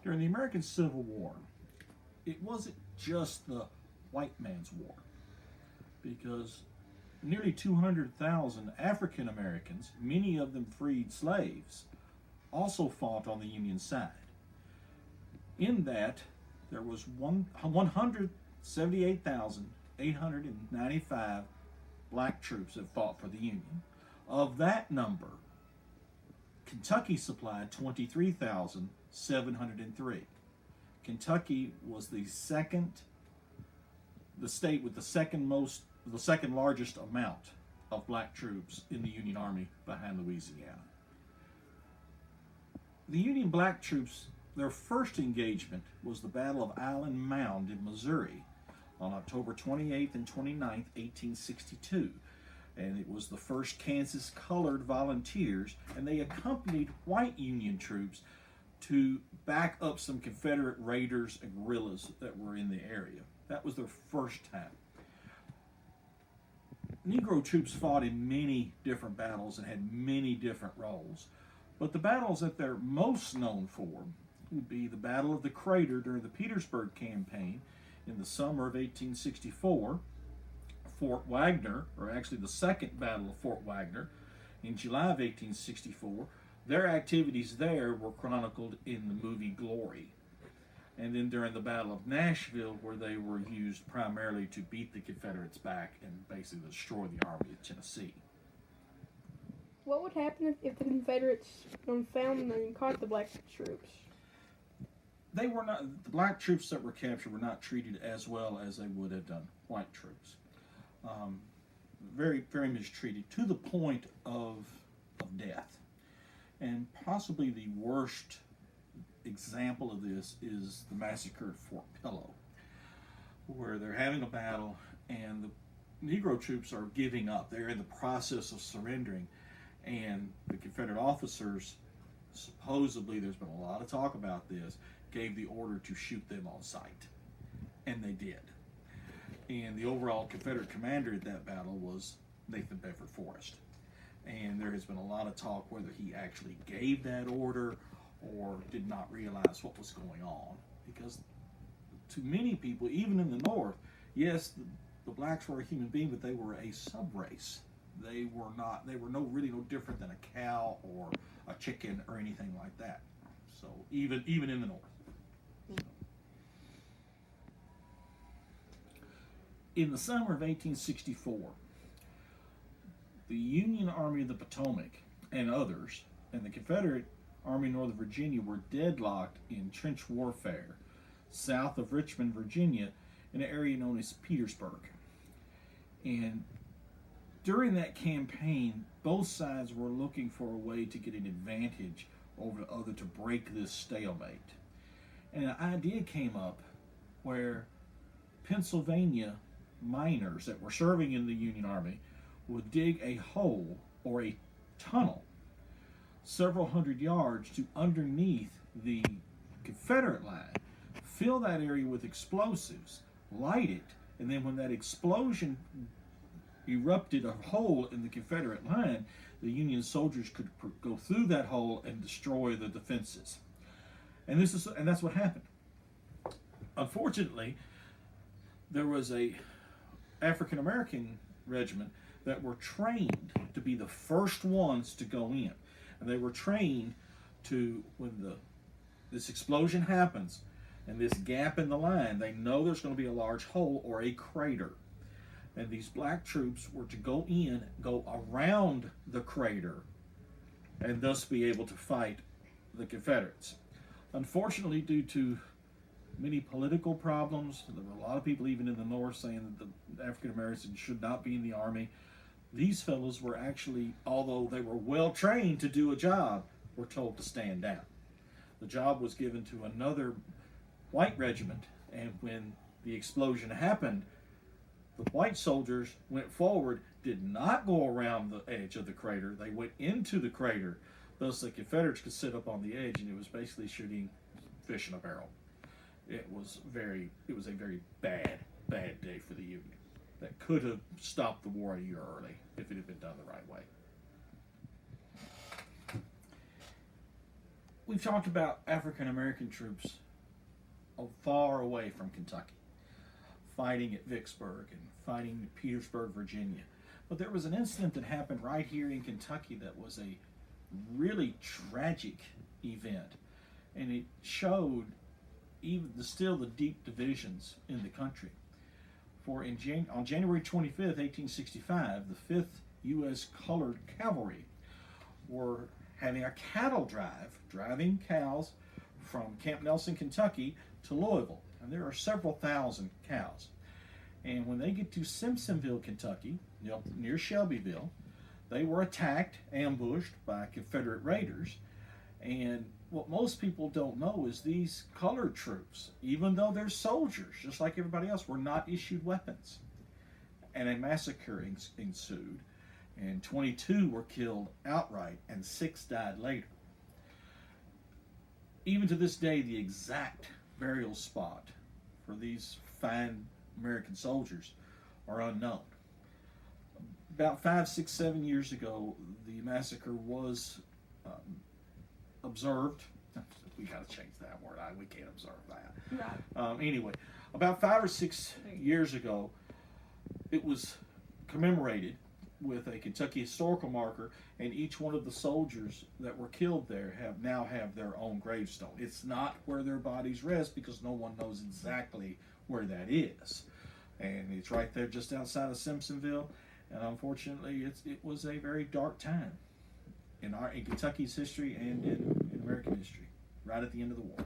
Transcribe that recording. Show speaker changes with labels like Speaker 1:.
Speaker 1: During the American Civil War, it wasn't just the white man's war, because nearly 200,000 African Americans, many of them freed slaves, also fought on the Union side. In that, there was 178,895 black troops that fought for the Union. Of that number, Kentucky supplied 23,703. Kentucky was the state with the second largest amount of black troops in the Union Army behind Louisiana. The Union black troops, their first engagement was the Battle of Island Mound in Missouri on October 28th and 29th, 1862. And it was the first Kansas colored volunteers, and they accompanied white Union troops to back up some Confederate raiders and guerrillas that were in the area. That was their first time. Negro troops fought in many different battles and had many different roles, but the battles that they're most known for would be the Battle of the Crater during the Petersburg Campaign in the summer of 1864, Fort Wagner, or actually the Second Battle of Fort Wagner, in July of 1864. Their activities there were chronicled in the movie Glory. And then during the Battle of Nashville, where they were used primarily to beat the Confederates back and basically destroy the Army of Tennessee.
Speaker 2: What would happen if the Confederates found and caught the black troops?
Speaker 1: The black troops that were captured were not treated as well as they would have done white troops. Very, very mistreated, to the point of death. And possibly the worst example of this is the massacre at Fort Pillow, where they're having a battle and the Negro troops are giving up. They're in the process of surrendering, and the Confederate officers, supposedly, there's been a lot of talk about this, gave the order to shoot them on sight. And they did. And the overall Confederate commander at that battle was Nathan Bedford Forrest. And there has been a lot of talk whether he actually gave that order or did not realize what was going on. Because to many people, even in the North, yes, the blacks were a human being, but they were a subrace. They were really no different than a cow or a chicken or anything like that. So even in the North. In the summer of 1864, the Union Army of the Potomac and others, and the Confederate Army of Northern Virginia were deadlocked in trench warfare south of Richmond, Virginia, in an area known as Petersburg. And during that campaign, both sides were looking for a way to get an advantage over the other to break this stalemate. And an idea came up where Pennsylvania miners that were serving in the Union Army would dig a hole or a tunnel several hundred yards to underneath the Confederate line, fill that area with explosives, light it, and then when that explosion erupted a hole in the Confederate line, the Union soldiers could go through that hole and destroy the defenses. And that's what happened. Unfortunately, there was a African American regiment that were trained to be the first ones to go in. And they were trained to, when this explosion happens and this gap in the line, they know there's going to be a large hole or a crater. And these black troops were to go around the crater, and thus be able to fight the Confederates. Unfortunately, due to many political problems, there were a lot of people even in the North saying that the African Americans should not be in the Army. These fellows were actually, although they were well trained to do a job, were told to stand down. The job was given to another white regiment, and when the explosion happened, the white soldiers went forward, did not go around the edge of the crater. They went into the crater. Thus, the Confederates could sit up on the edge, and it was basically shooting fish in a barrel. It was a very bad day for the Union. That could have stopped the war a year early if it had been done the right way. we've talked about African American troops far away from Kentucky, fighting at Vicksburg and fighting at Petersburg, Virginia. But there was an incident that happened right here in Kentucky that was a really tragic event, and it showed still the deep divisions in the country. For on January 25th, 1865, the 5th U.S. Colored Cavalry were having a cattle drive, driving cows from Camp Nelson, Kentucky to Louisville. And there are several thousand cows. And when they get to Simpsonville, Kentucky, near Shelbyville, they were attacked, ambushed by Confederate raiders. And what most people don't know is these colored troops, even though they're soldiers, just like everybody else, were not issued weapons. And a massacre ensued, and 22 were killed outright, and 6 died later. Even to this day, the exact burial spot for these fine American soldiers are unknown. About 5, 6, 7 years ago, the massacre was observed. We got to change that word. We can't observe that.
Speaker 2: Right.
Speaker 1: Anyway, about 5 or 6 years ago, it was commemorated with a Kentucky historical marker, and each one of the soldiers that were killed there now have their own gravestone. It's not where their bodies rest because no one knows exactly where that is, and it's right there just outside of Simpsonville. And unfortunately, it was a very dark time in Kentucky's history and in American history, right at the end of the war.